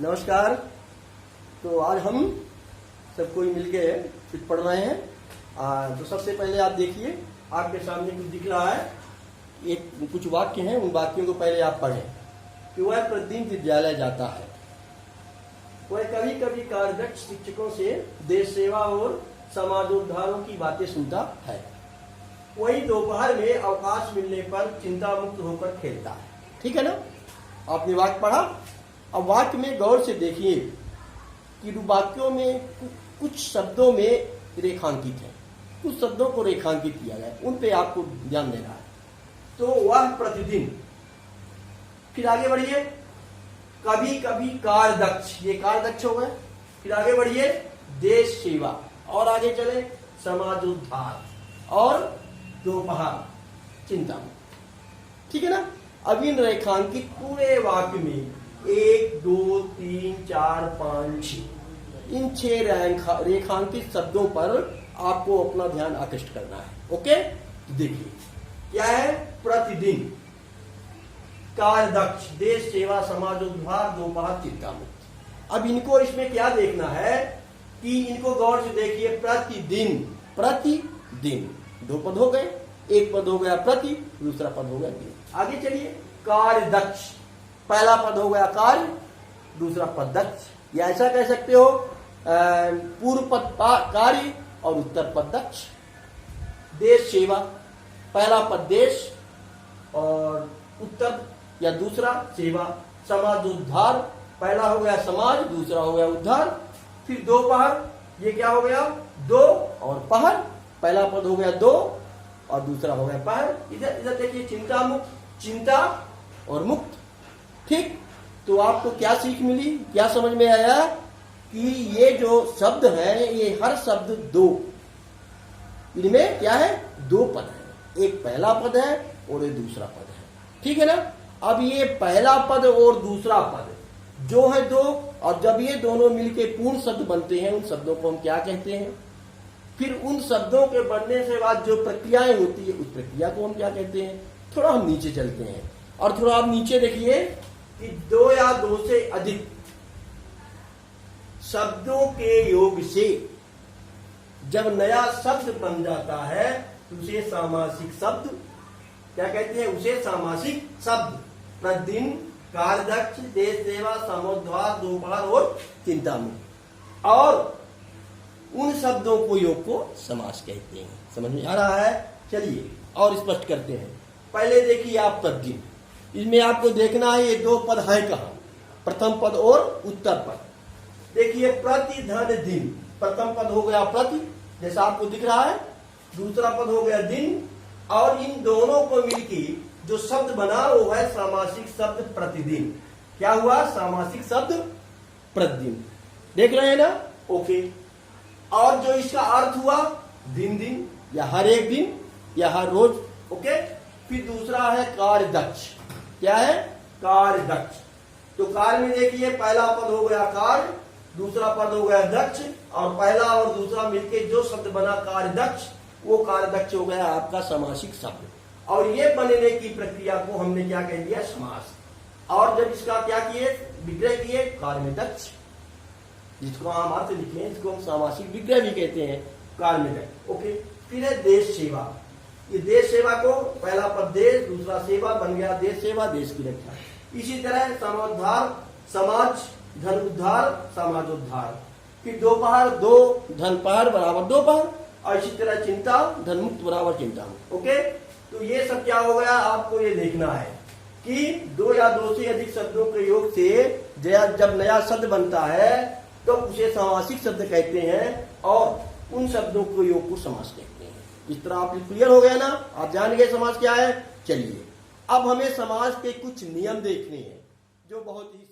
नमस्कार। तो आज हम सब कोई मिलके कुछ पढ़ रहे हैं। तो सबसे पहले आप देखिए, आपके सामने कुछ दिख रहा है, एक कुछ वाक्य हैं। उन वाक्यों को पहले आप पढ़ें कि वह प्रतिदिन विद्यालय जाता है, वह कभी कभी कार्यदक्ष शिक्षकों से देश सेवा और समाजोद्धारों की बातें सुनता है, वही दोपहर में अवकाश मिलने पर चिंता मुक्त होकर खेलता है। ठीक है ना, आपने वाक्य पढ़ा। अब वाक्य में गौर से देखिए कि वाक्यों में कुछ शब्दों में रेखांकित है, कुछ शब्दों को रेखांकित किया गया, उन पे आपको ध्यान देना है। तो वह प्रतिदिन, फिर आगे बढ़िए, कभी कभी कार्यदक्ष, ये कार्यदक्ष हो गए। फिर आगे बढ़िए, देश सेवा, और आगे चले समाजोद्धार, और दोपहर चिंता मुक्त। ठीक है ना। अब इन रेखांकित पूरे वाक्य में 1, 2, 3, 4, 5, 6 इन 6 रेखांकित शब्दों पर आपको अपना ध्यान आकृष्ट करना है। ओके, तो देखिए क्या है। प्रतिदिन, कार्यदक्ष, देश सेवा, समाजोद्धार, दोपहर चिंता मुक्त। अब इनको इसमें क्या देखना है कि इनको गौर से देखिए। प्रतिदिन, प्रतिदिन, 2 पद हो गए, एक पद हो गया प्रति, दूसरा पद हो गया दिन। आगे चलिए, कार्यदक्ष, पहला पद हो गया कार्य, दूसरा पद दक्ष, या ऐसा कह सकते हो पूर्व पद कार्य और उत्तर पद दक्ष। देश सेवा, पहला पद देश और उत्तर या दूसरा सेवा। समाजोद्धार, पहला हो गया समाज, दूसरा हो गया उद्धार। फिर दोपहर, ये क्या हो गया, 2 और पहर, पहला पद हो गया 2 और दूसरा हो गया पहर। इधर देखिए, चिंता मुक्त, चिंता और मुक्त। ठीक, तो आपको क्या सीख मिली, क्या समझ में आया कि ये जो शब्द है, ये हर शब्द 2, इनमें क्या है, 2 पद है, एक पहला पद है और एक दूसरा पद है। ठीक है ना। अब ये पहला पद और दूसरा पद जो है 2, और जब ये दोनों मिलके पूर्ण शब्द बनते हैं, उन शब्दों को हम क्या कहते हैं। फिर उन शब्दों के बनने से बाद जो प्रक्रियाएं होती है, उस प्रक्रिया को हम क्या कहते हैं। थोड़ा हम नीचे चलते हैं, और थोड़ा आप नीचे देखिए कि 2 या 2 से अधिक शब्दों के योग से जब नया शब्द बन जाता है, तो उसे सामासिक शब्द क्या कहते हैं, उसे सामासिक शब्द। प्रतिदिन, कार्यदक्ष, देश सेवा, समाजोद्धार, दोपहर और चिंता मुक्त, और उन शब्दों को योग को समास कहते हैं। समझ में आ रहा है। चलिए और स्पष्ट करते हैं। पहले देखिए आप प्रतिदिन, इसमें आपको देखना है ये 2 पद है कहां, प्रथम पद और उत्तर पद। देखिए, प्रतिधन दिन, प्रथम पद हो गया प्रति, जैसा आपको दिख रहा है, दूसरा पद हो गया दिन, और इन दोनों को मिलकर जो शब्द बना वो है सामासिक शब्द प्रतिदिन। क्या हुआ, सामासिक शब्द प्रतिदिन। देख रहे हैं ना। ओके, और जो इसका अर्थ हुआ दिन दिन, या हर एक दिन, या हर रोज। ओके, फिर दूसरा है कार्यदक्ष। क्या है, कार्यदक्ष। तो कार्य में देखिए, पहला पद हो गया कार्य, दूसरा पद हो गया दक्ष, और पहला और दूसरा मिलके जो शब्द बना कार्यदक्ष, वो कार्यदक्ष हो गया आपका समासिक शब्द। और ये बनने की प्रक्रिया को हमने क्या कह दिया, समास। और जब इसका क्या किए, विग्रह किए, कार्य में दक्ष, जिसको हम अर्थ लिखे हैं, इसको हम सामासिक विग्रह भी कहते हैं, कार्य में दक्ष। ओके, फिर है देश सेवा। ये देश सेवा को पहला पद देश, दूसरा सेवा, बन गया देश सेवा, देश की रक्षा। इसी तरह समाजोद्धार, समाज, धन उद्धार, समाजोद्धार। फिर दोपहर, 2 धन पहर बराबर दोपहर, और इसी तरह चिंता, धन मुक्त बराबर चिंता मुक्त। ओके, तो ये सब क्या हो गया, आपको ये देखना है कि 2 या 2 से अधिक शब्दों के योग से जब नया शब्द बनता है तो उसे सामासिक शब्द कहते हैं, और उन शब्दों को योग को समास कहते हैं। इस तरह आप क्लियर हो गया ना, आप जान गए समास क्या है। चलिए अब हमें समास के कुछ नियम देखने हैं जो बहुत ही